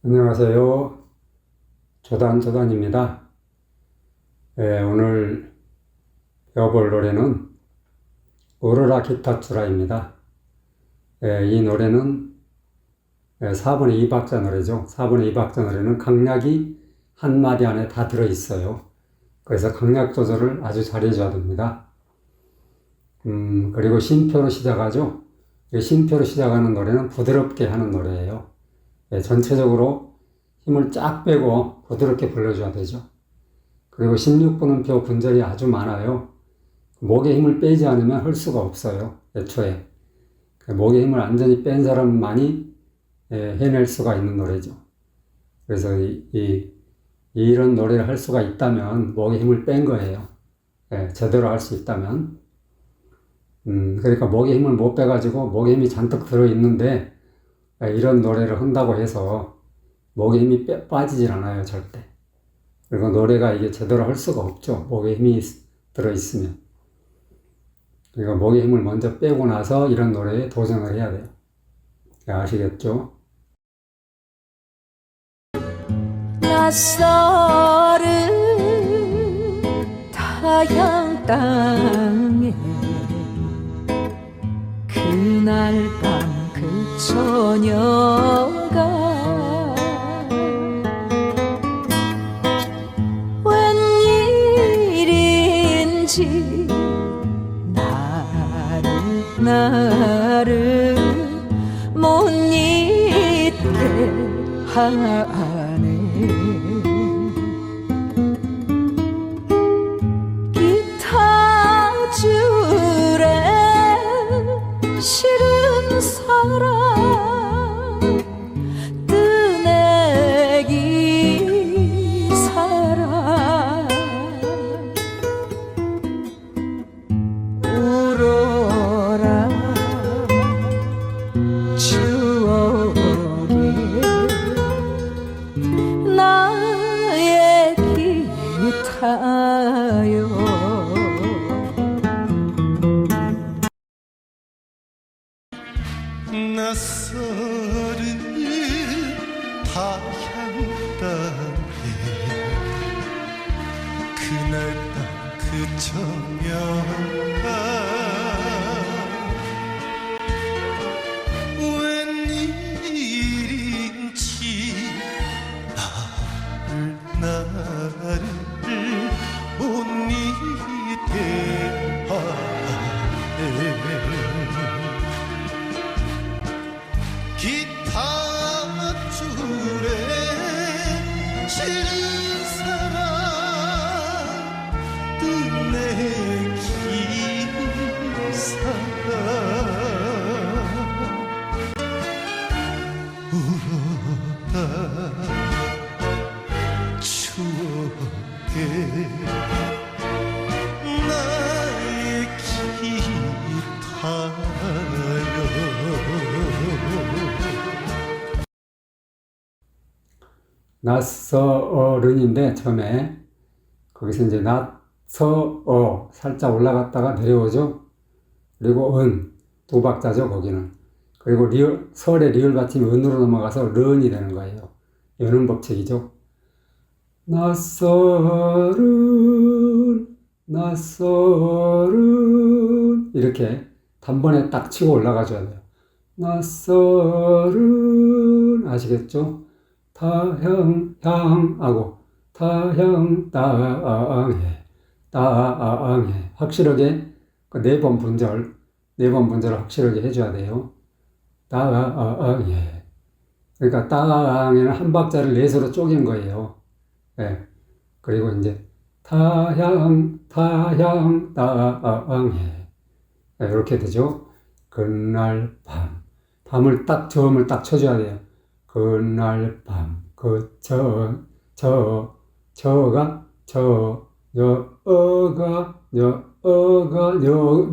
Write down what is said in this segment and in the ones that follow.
안녕하세요. 조단입니다. 오늘 배워볼 노래는 오로라 기타추라입니다. 이 노래는 4분의 2박자 노래죠. 4분의 2박자 노래는 강약이 한 마디 안에 다 들어있어요. 그래서 강약 조절을 아주 잘 해줘야 됩니다. 그리고 쉼표로 시작하죠. 쉼표로 시작하는 노래는 부드럽게 하는 노래예요. 전체적으로 힘을 쫙 빼고 부드럽게 불러줘야 되죠. 그리고 16분음표 분절이 아주 많아요. 목에 힘을 빼지 않으면 할 수가 없어요. 애초에. 목에 힘을 완전히 뺀 사람만이 해낼 수가 있는 노래죠. 그래서 이런 노래를 할 수가 있다면 목에 힘을 뺀 거예요. 제대로 할 수 있다면. 그러니까 목에 힘을 못 빼가지고 목에 힘이 잔뜩 들어있는데 이런 노래를 한다고 해서 목에 힘이 빠지질 않아요, 절대. 그리고 노래가 이게 제대로 할 수가 없죠. 목에 힘이 들어있으면. 그러니까 목에 힘을 먼저 빼고 나서 이런 노래에 도전을 해야 돼요. 아시겠죠? 낯설은 타향 땅에 그날 밤 그 처녀가 웬일인지 나를 못 잊게 하네. 기타줄에 싫은 사람 뜨내기 사람 울어라 추억에 나의 기타요. 낯설은 타향 땅에 그날 밤 그 처녀가 웬일인지 나를 못 잊게 하네. 기타줄에 싫은 사람 뜨내기 사람 울어라 추억에 나의 기타요. 낯설은인데 처음에 거기서 이제 낯서 살짝 올라갔다가 내려오죠. 그리고 두 박자죠, 거기는. 그리고 설의 리을 받침이 은으로 넘어가서 른이 되는 거예요. 여는 법칙이죠. 낯설은 이렇게 단번에 딱 치고 올라가줘야 돼요. 낯설은 아시겠죠? 타향하고 타향 땅에 확실하게 그 네 번 분절을 확실하게 해줘야 돼요. 땅에. 그러니까 땅에는 한 박자를 넷으로 쪼갠 거예요. 그리고 이제 타향 땅에 이렇게 되죠. 그날 밤을 딱 저음을 딱 쳐줘야 돼요. 그날 밤,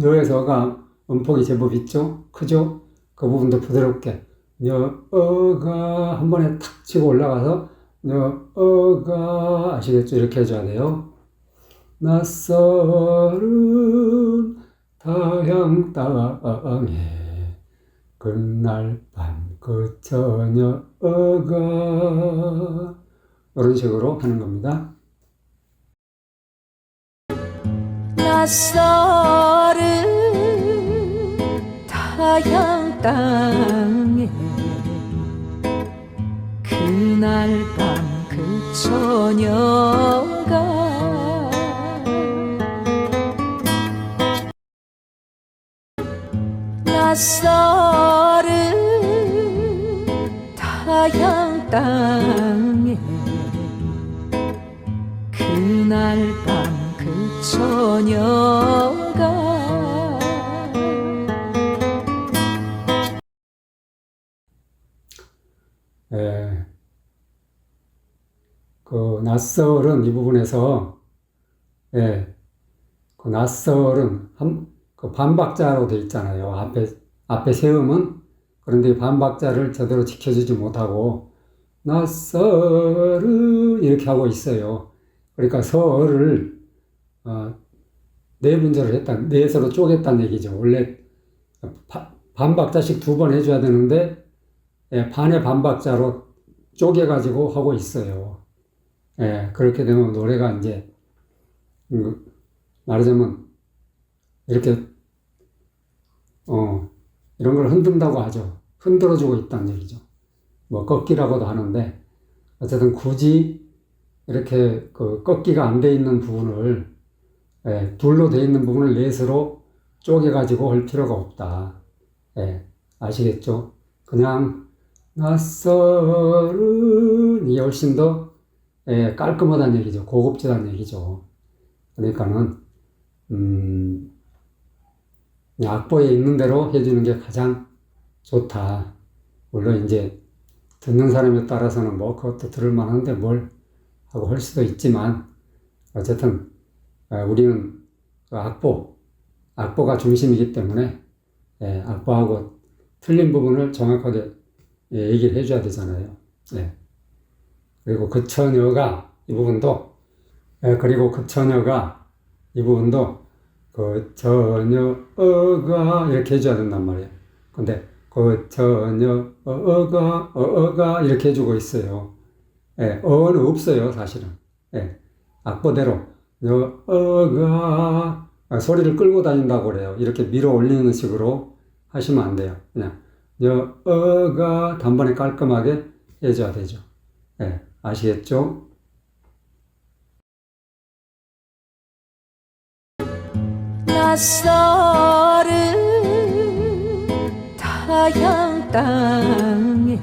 여에서가 음폭이 제법 있죠? 크죠? 그 부분도 부드럽게, 여가 한 번에 탁 치고 올라가서, 여가, 아시겠죠? 이렇게 해줘야 돼요. 낯설은 타향 땅에, 그날 밤, 그 처녀가 이런 식으로 하는 겁니다. 낯설은 타향 땅에 그날 밤 그 처녀가 낯설은 타향 땅에 그날 밤 그 처녀가 예, 그 낯설은 이 부분에서 예, 그 낯설은 그 반박자로 돼 있잖아요. 앞에 세음은 그런데 반박자를 제대로 지켜주지 못하고 낯설은 이렇게 하고 있어요. 그러니까 설을 네 분절을 했다, 넷으로 쪼갰다는 얘기죠. 원래 반박자씩 두 번 해줘야 되는데 예, 반의 반박자로 쪼개가지고 하고 있어요. 예, 그렇게 되면 노래가 이제 말하자면 이렇게 이런 걸 흔든다고 하죠. 흔들어주고 있다는 얘기죠. 뭐 꺾기라고도 하는데 어쨌든 굳이 이렇게 그 꺾기가 안 돼 있는 부분을 예, 둘로 돼 있는 부분을 넷으로 쪼개가지고 할 필요가 없다. 예, 아시겠죠? 그냥 낯설은 이게 훨씬 더 예, 깔끔하다는 얘기죠. 고급지다는 얘기죠. 그러니까는 악보에 있는 대로 해주는 게 가장 좋다. 물론 이제 듣는 사람에 따라서는 뭐 그것도 들을 만한데 뭘 하고 할 수도 있지만 어쨌든 우리는 그 악보가 중심이기 때문에 예, 악보하고 틀린 부분을 정확하게 예, 얘기를 해줘야 되잖아요. 예. 그리고 그 처녀가 이 부분도 그리고 그 처녀가 이 부분도 그 처녀가 이렇게 해줘야 된단 말이에요. 근데 그 처녀가 이렇게 해주고 있어요. 예, 어는 없어요, 사실은. 예, 악보대로 여가 소리를 끌고 다닌다고 그래요. 이렇게 밀어 올리는 식으로 하시면 안 돼요. 그냥 여가 단번에 깔끔하게 해줘야 되죠. 예, 아시겠죠? 낯설은 타향 땅에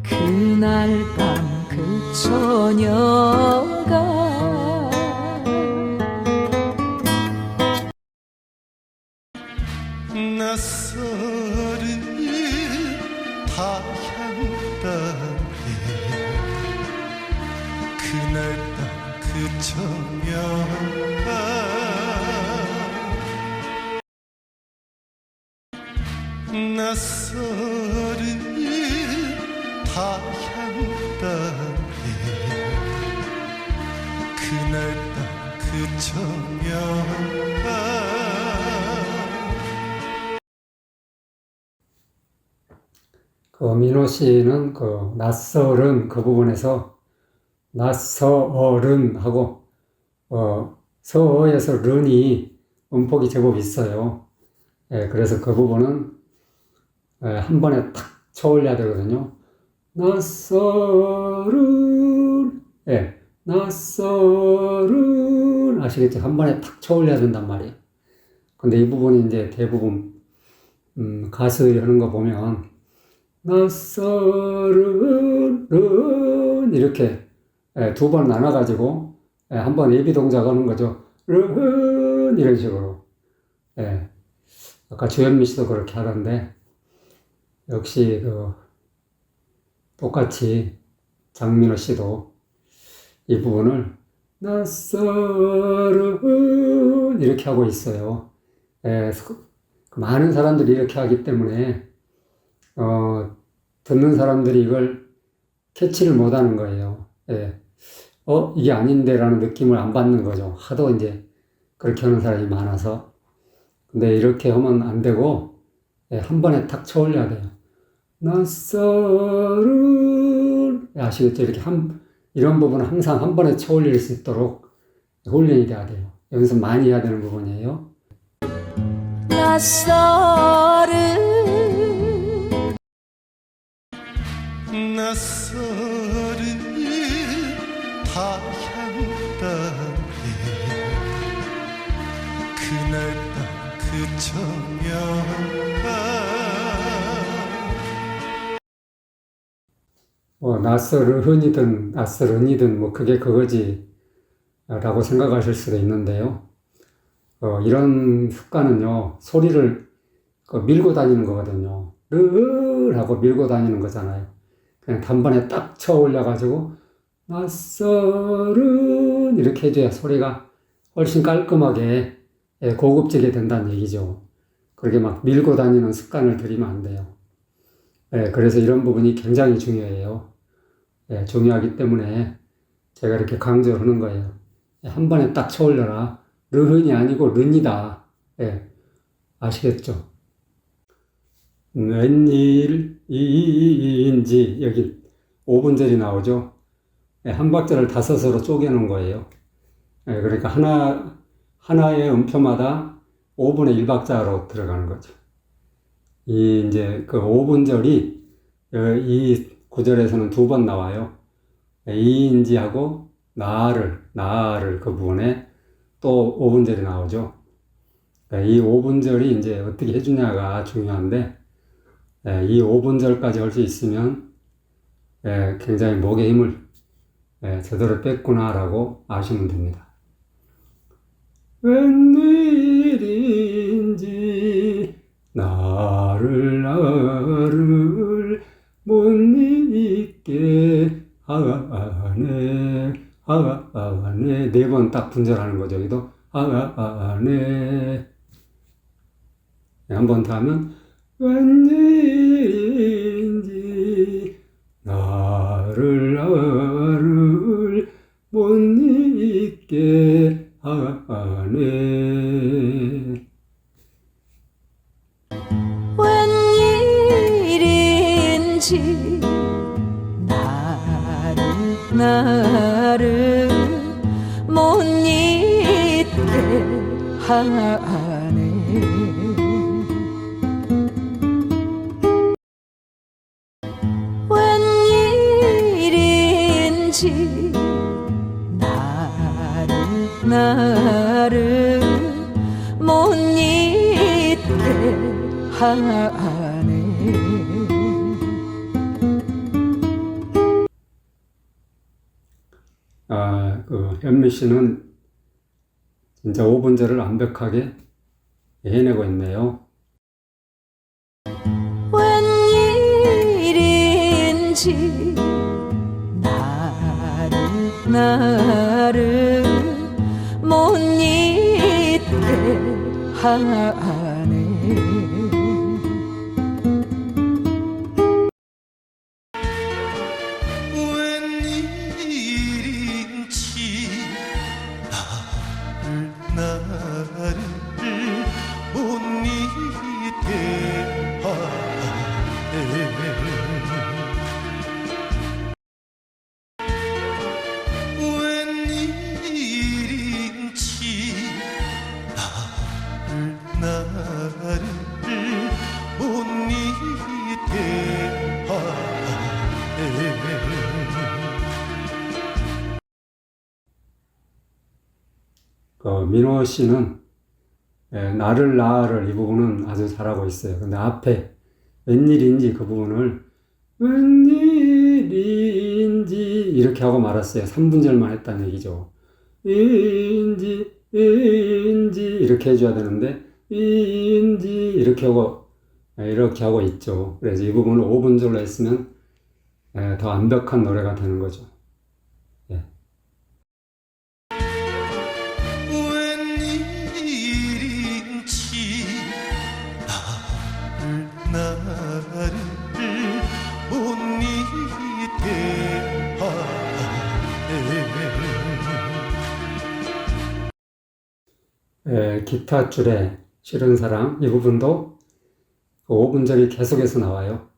그날 밤 그 처녀가 낯설은 타향 땅에 그날 밤 그 처녀가 낯설은 타향 땅에 그날 밤 그 처녀가 그 민호 씨는 그 낯설은 그 부분에서 낯설은 하고 서어에서 른이 음폭이 제법 있어요. 예, 그래서 그 부분은 한 번에 탁 쳐올려야 되거든요. 낯설은 예, 낯설은 아시겠죠? 한 번에 탁 쳐올려야 된단 말이에요. 근데 이 부분이 이제 대부분 가수들이 하는 거 보면 낯설은 이렇게 두 번 나눠가지고 한 번 예비 동작 하는 거죠. 이런 식으로. 예. 아까 주현미 씨도 그렇게 하던데 역시 그 똑같이 장민호 씨도 이 부분을 낯설은 이렇게 하고 있어요. 예. 많은 사람들이 이렇게 하기 때문에 듣는 사람들이 이걸 캐치를 못 하는 거예요. 예. 이게 아닌데 라는 느낌을 안 받는 거죠. 하도 이제 그렇게 하는 사람이 많아서. 근데 이렇게 하면 안 되고, 한 번에 탁 쳐 올려야 돼요. 낯설은 아시겠죠? 이렇게 이런 부분은 항상 한 번에 쳐 올릴 수 있도록 훈련이 돼야 돼요. 여기서 많이 해야 되는 부분이에요. 낯설은 낯설은 타향 땅에 그날 밤그 저녁아 낯설은이든 낯설은이든 뭐 그게 그거지 라고 생각하실 수도 있는데요. 이런 습관은요, 소리를 밀고 다니는 거거든요. 르 하고 밀고 다니는 거잖아요. 그냥 단번에 딱 쳐 올려가지고 낯설은 이렇게 해줘야 소리가 훨씬 깔끔하게 고급지게 된다는 얘기죠. 그렇게 막 밀고 다니는 습관을 들이면 안 돼요. 그래서 이런 부분이 굉장히 중요해요. 중요하기 때문에 제가 이렇게 강조를 하는 거예요. 한 번에 딱 쳐 올려라. 르흔이 아니고 른이다. 아시겠죠? 웬일인지 여기 5분절이 나오죠. 한 박자를 5으로 쪼개놓은 거예요. 그러니까 하나의 음표마다 5분의 1박자로 들어가는 거죠. 이제 그 5분절이 이 구절에서는 2번 나와요. 이인지하고 나를 그 부분에 또 5분절이 나오죠. 이 5분절이 이제 어떻게 해주냐가 중요한데, 이 5분절까지 할 수 있으면 굉장히 목의 힘을 제대로 뺐구나라고 아시면 됩니다. 웬일인지 나를 못 잊게 하네 4번 딱 분절하는 거죠. 여기도 하네 한 번 더 하면 웬일인지 나를 못 잊게 하네. 웬일인지 나를 못 잊게 하네. 웬일인지 나를 못 잊게 하네. 현미 씨는 진짜 5분절을 완벽하게 해내고 있네요. 웬일인지 나를 못 잊게 하네. 웬일인지 나를 못 잊게 하네. 웬일인지 나를 못 잊게 하네. 민호 씨는 나를 이 부분은 아주 잘하고 있어요. 근데 앞에 웬일인지 그 부분을 웬일인지 이렇게 하고 말았어요. 3분절만 했다는 얘기죠. 인지 이렇게 해줘야 되는데 인지 이렇게 하고 있죠. 그래서 이 부분을 5분절로 했으면 더 완벽한 노래가 되는 거죠. 웬일인지 나를 못 잊게 하네. 기타 줄에 실은 사랑 이 부분도 그 5분절이 계속해서 나와요.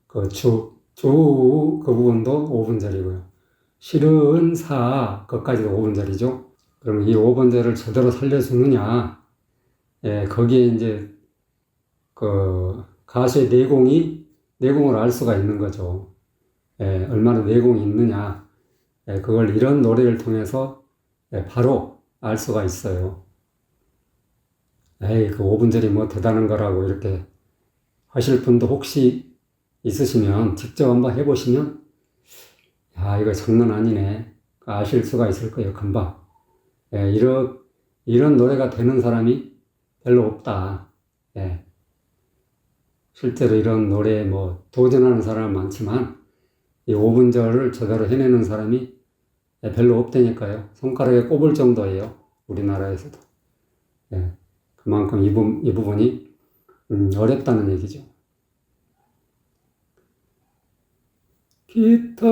그 그 부분도 5분절이고요. 실은 사, 그까지도 5분절이죠. 그러면 이 5분절을 제대로 살려주느냐, 예, 거기에 이제 그 가수의 내공을 알 수가 있는 거죠. 예, 얼마나 내공이 있느냐, 예, 그걸 이런 노래를 통해서 예, 바로 알 수가 있어요. 에이, 그 5분절이 뭐 대단한 거라고 이렇게 하실 분도 혹시 있으시면 직접 한번 해보시면, 야, 이거 장난 아니네. 아실 수가 있을 거예요, 금방. 예, 이런 노래가 되는 사람이 별로 없다. 예. 실제로 이런 노래에 뭐 도전하는 사람은 많지만, 이 5분절을 제대로 해내는 사람이 예, 별로 없다니까요. 손가락에 꼽을 정도예요, 우리나라에서도. 예. 그만큼 이 부분이 어렵다는 얘기죠. 기타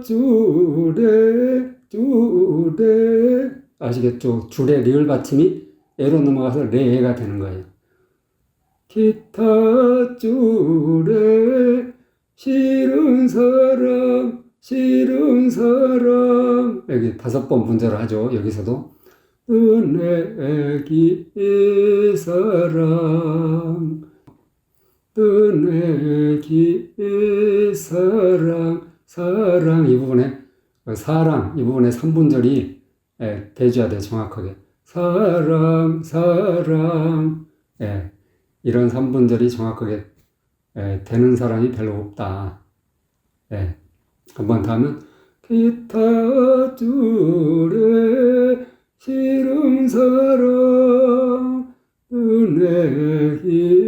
줄에 아시겠죠? 줄에 리을 받침이 에로 넘어가서 레가 되는 거예요. 기타 줄에 싫은 사람 여기 5번 분절을 하죠. 여기서도 은혜기 사랑 이 부분에 사랑 이 부분에 3분절이 돼줘야 돼요. 정확하게 사랑 예, 이런 3분절이 정확하게 되는 사람이 별로 없다. 예, 한번 더 하면 기타 줄에 싫은 사랑 은혜기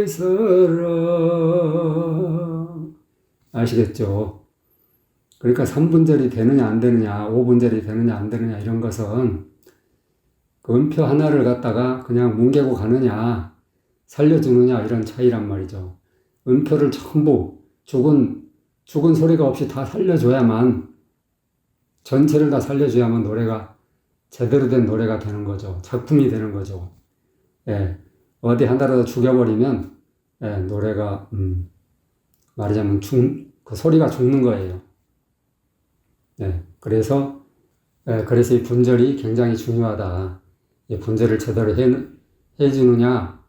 사랑 아시겠죠? 그러니까 3분절이 되느냐 안 되느냐 5분절이 되느냐 안 되느냐 이런 것은 그 음표 하나를 갖다가 그냥 뭉개고 가느냐 살려주느냐 이런 차이란 말이죠. 음표를 전부 죽은 소리가 없이 다 살려줘야만 전체를 다 살려줘야만 노래가 제대로 된 노래가 되는 거죠. 작품이 되는 거죠. 예, 어디 하나라도 죽여버리면 예, 노래가 말하자면 그 소리가 죽는 거예요. 예, 그래서 이 분절이 굉장히 중요하다. 이 분절을 제대로 해주느냐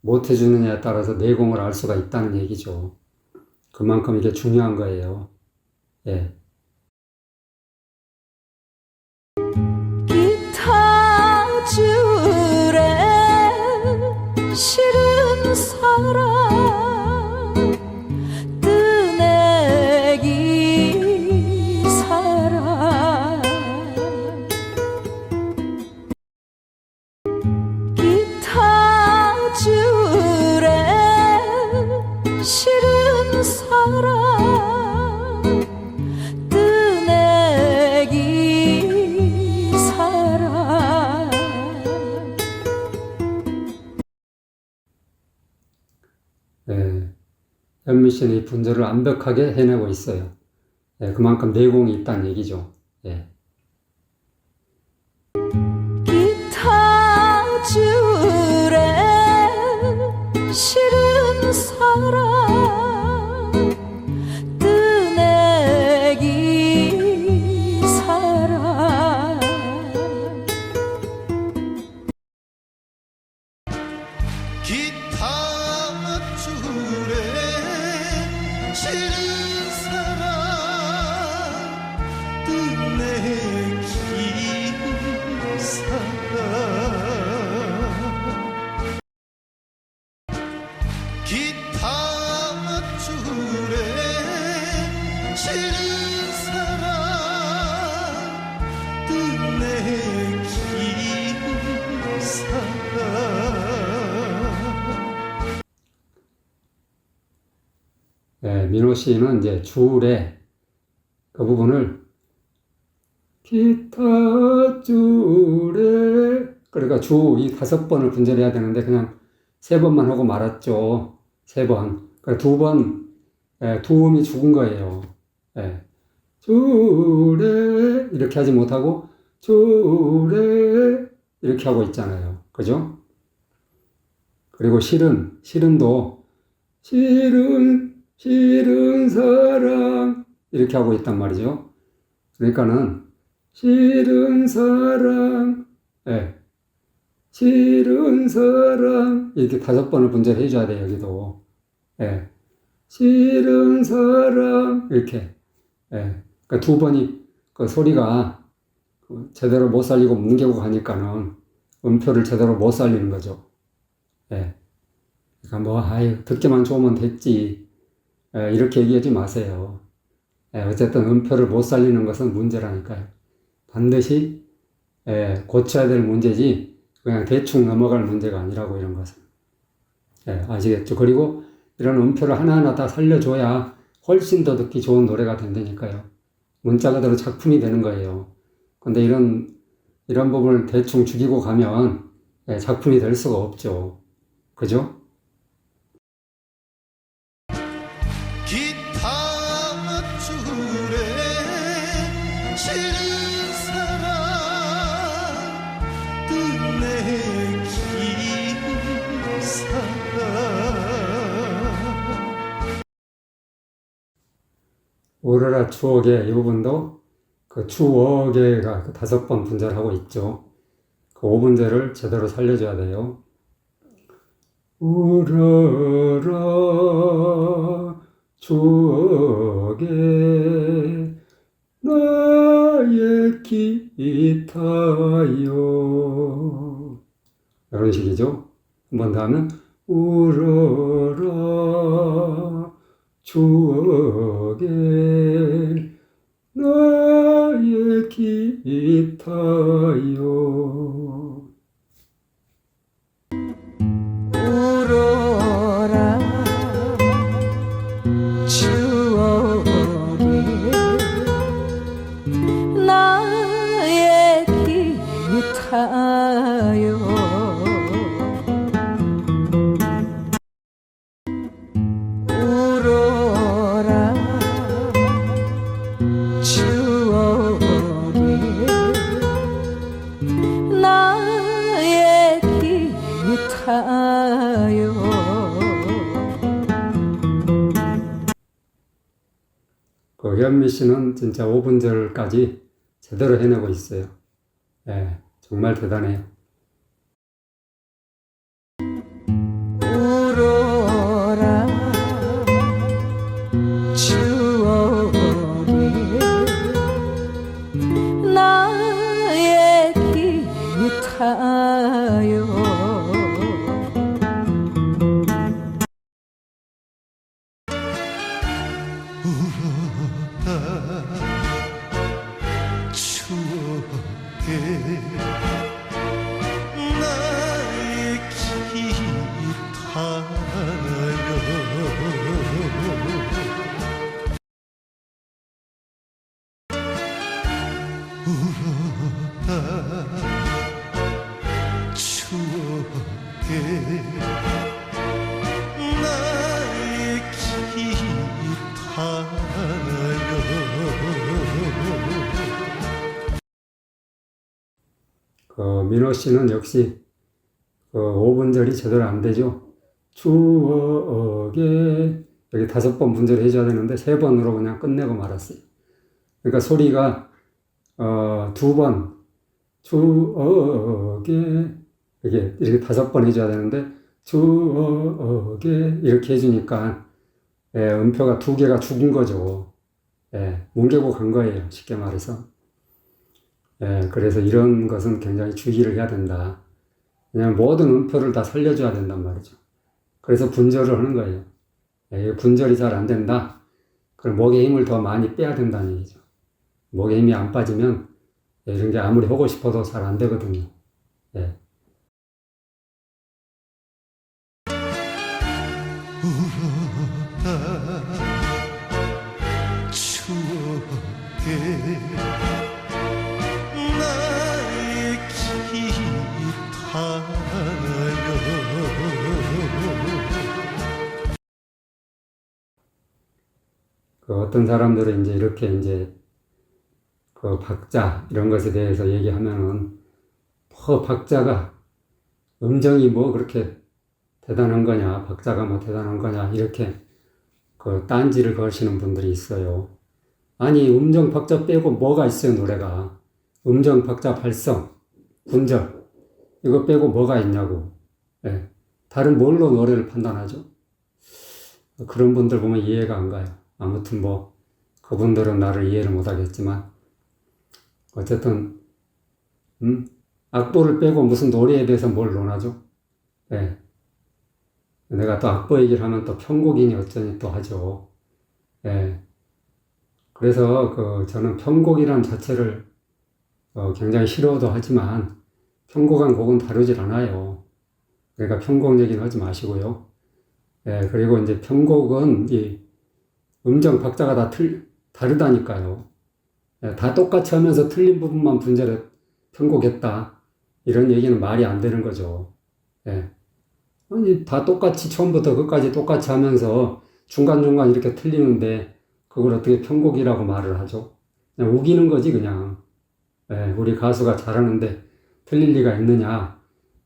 못 해주느냐에 따라서 내공을 알 수가 있다는 얘기죠. 그만큼 이게 중요한 거예요. 예. 기타 줄에 싫은 사랑 뜨내기 사랑 기타 줄에 싫은 사랑 뜨내기 사랑 예, 현미 씨는 이 분절을 완벽하게 해내고 있어요. 예, 그만큼 내공이 있다는 얘기죠. 예. 기타 줄에 싫은 사랑 뜨내기 사랑 기타 줄에 싫은 사랑 뜨내기 사랑 기타 줄에 싫은 사랑 뜨내기 사랑 예, 민호 씨는 이제 줄에 그 부분을 기타 줄에 그러니까 이 5번을 분절해야 되는데 그냥 3번만 하고 말았죠. 3번. 그러니까 2번 두음이 죽은 거예요. 예. 줄에 이렇게 하지 못하고 줄에 이렇게 하고 있잖아요. 그죠? 그리고 실은도 싫은 사랑 이렇게 하고 있단 말이죠. 그러니까는 싫은 사랑, 예, 싫은 사랑 이렇게 5번을 분절해 줘야 돼요. 여기도 예, 싫은 사랑 이렇게 예, 그러니까 2번이 그 소리가 제대로 못 살리고 뭉개고 가니까는 음표를 제대로 못 살리는 거죠. 예. 그러니까 뭐, 아유, 듣기만 좋으면 됐지. 예, 이렇게 얘기하지 마세요. 예, 어쨌든 음표를 못 살리는 것은 문제라니까요. 반드시, 예, 고쳐야 될 문제지, 그냥 대충 넘어갈 문제가 아니라고, 이런 것은. 예, 아시겠죠? 그리고 이런 음표를 하나하나 다 살려줘야 훨씬 더 듣기 좋은 노래가 된다니까요. 문자 그대로 작품이 되는 거예요. 근데 이런 부분을 대충 죽이고 가면, 예, 작품이 될 수가 없죠. 그죠? 기타 줄에 싫은 사랑 끝내 긴 사랑 오로라 추억의 이 부분도 그 추억의가 그 5번 분절하고 있죠. 그 5분절을 제대로 살려줘야 돼요. 오로라 추억의 나의 기타요. 이런 식이죠. 한 번 더 하면 오로라 추억의 나의 기타요. 우러라 추억의 나의 기타요 우러라 추억의 나의 기타요 그 현미 씨는 진짜 5분절까지 제대로 해내고 있어요. 예, 정말 대단해요. 우러라 추억의 나의 기타요 추억의 나의 기타요 추억의 나의 기타요 그 민호 씨는 역시 그 5분절이 제대로 안 되죠. 추억에 여기 5번 분절을 해줘야 되는데 3번으로 그냥 끝내고 말았어요. 그러니까 소리가 2번 추억에 이게 이렇게 5번 해줘야 되는데 추억에 이렇게 해주니까 예, 음표가 2개가 죽은 거죠. 예, 뭉개고 간 거예요. 쉽게 말해서. 예, 그래서 이런 것은 굉장히 주의를 해야 된다. 왜냐하면 모든 음표를 다 살려줘야 된단 말이죠. 그래서 분절을 하는 거예요. 예, 분절이 잘 안 된다. 그럼 목에 힘을 더 많이 빼야 된다는 얘기죠. 목에 힘이 안 빠지면 예, 이런 게 아무리 하고 싶어도 잘 안 되거든요. 예. 추억의 나의 기타요 그 어떤 사람들은 이제 이렇게 이제 그 박자 이런 것에 대해서 얘기하면은 뭐 박자가 음정이 뭐 그렇게 대단한 거냐, 박자가 뭐 대단한 거냐, 이렇게 그 딴지를 거시는 분들이 있어요. 아니, 음정 박자 빼고 뭐가 있어요, 노래가. 음정 박자 발성, 군절, 이거 빼고 뭐가 있냐고. 예. 다른 뭘로 노래를 판단하죠? 그런 분들 보면 이해가 안 가요. 아무튼 뭐, 그분들은 나를 이해를 못 하겠지만, 어쨌든, 악보를 빼고 무슨 노래에 대해서 뭘 논하죠? 예. 내가 또 악보 얘기를 하면 또 편곡이니 어쩌니 또 하죠. 예. 그래서 저는 편곡이란 자체를 굉장히 싫어도 하지만 편곡한 곡은 다루질 않아요. 그러니까 편곡 얘기는 하지 마시고요. 예, 그리고 이제 편곡은 이 음정 박자가 다 다르다니까요. 예, 다 똑같이 하면서 틀린 부분만 분절해 편곡했다. 이런 얘기는 말이 안 되는 거죠. 예. 아니, 다 똑같이 처음부터 끝까지 똑같이 하면서 중간중간 이렇게 틀리는데 그걸 어떻게 편곡이라고 말을 하죠? 그냥 우기는 거지, 그냥. 예, 우리 가수가 잘하는데 틀릴 리가 있느냐.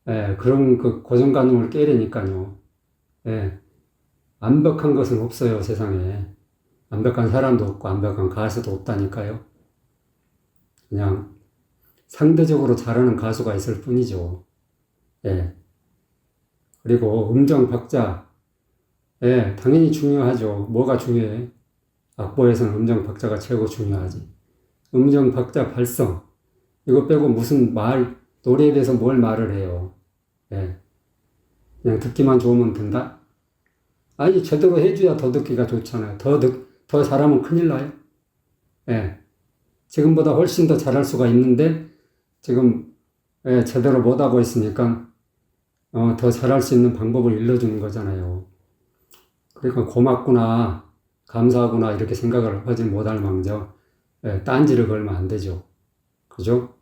예, 그런 고정관념을 깨려니까요. 예, 완벽한 것은 없어요, 세상에. 완벽한 사람도 없고 완벽한 가수도 없다니까요. 그냥 상대적으로 잘하는 가수가 있을 뿐이죠. 예. 그리고 음정 박자, 예, 당연히 중요하죠. 뭐가 중요해? 악보에서는 음정 박자가 최고 중요하지. 음정 박자 발성, 이거 빼고 무슨 노래에 대해서 뭘 말을 해요. 예. 그냥 듣기만 좋으면 된다? 아니, 제대로 해줘야 더 듣기가 좋잖아요. 더 잘하면 큰일 나요. 예. 지금보다 훨씬 더 잘할 수가 있는데, 지금, 예, 제대로 못하고 있으니까, 더 잘할 수 있는 방법을 일러주는 거잖아요. 그러니까 고맙구나, 감사하구나, 이렇게 생각을 하지 못할 망정, 예, 딴지를 걸면 안 되죠. 그죠?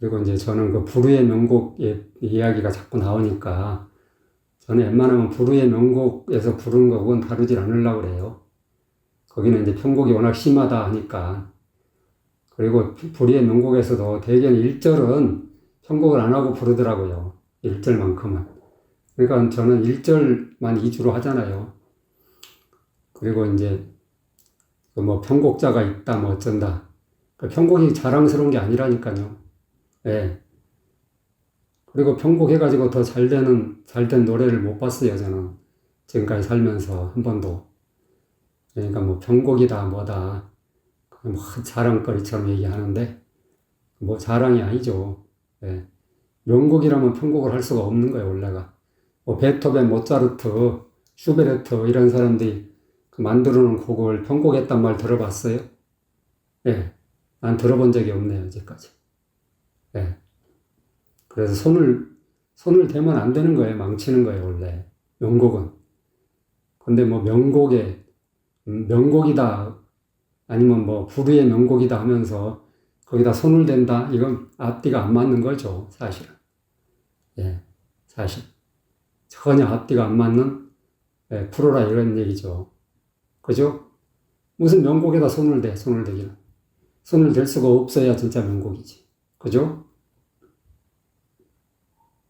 그리고 이제 저는 불후의 명곡의 이야기가 자꾸 나오니까, 저는 웬만하면 불후의 명곡에서 부른 곡은 다루질 않으려고 그래요. 거기는 이제 편곡이 워낙 심하다 하니까. 그리고 불후의 명곡에서도 대개는 1절은 편곡을 안 하고 부르더라고요. 1절만큼은. 그러니까 저는 1절만 2주로 하잖아요. 그리고 이제 뭐 편곡자가 있다 뭐 어쩐다. 편곡이 자랑스러운 게 아니라니까요. 예. 그리고 편곡해가지고 더 잘된 노래를 못 봤어요, 저는. 지금까지 살면서 한 번도. 그러니까 뭐 편곡이다, 뭐다. 뭐 자랑거리처럼 얘기하는데, 뭐 자랑이 아니죠. 예. 명곡이라면 편곡을 할 수가 없는 거예요, 원래가. 뭐 베토벤, 모차르트, 슈베르트 이런 사람들이 만들어 놓은 곡을 편곡했단 말 들어봤어요? 예. 난 들어본 적이 없네요, 이제까지. 예. 그래서 손을 대면 안 되는 거예요. 망치는 거예요, 원래. 명곡은. 근데 뭐 명곡이다, 아니면 뭐 불후의 명곡이다 하면서 거기다 손을 댄다? 이건 앞뒤가 안 맞는 거죠, 사실은. 예, 사실. 전혀 앞뒤가 안 맞는, 예, 프로라 이런 얘기죠. 그죠? 무슨 명곡에다 손을 대기는. 손을 댈 수가 없어야 진짜 명곡이지. 그죠?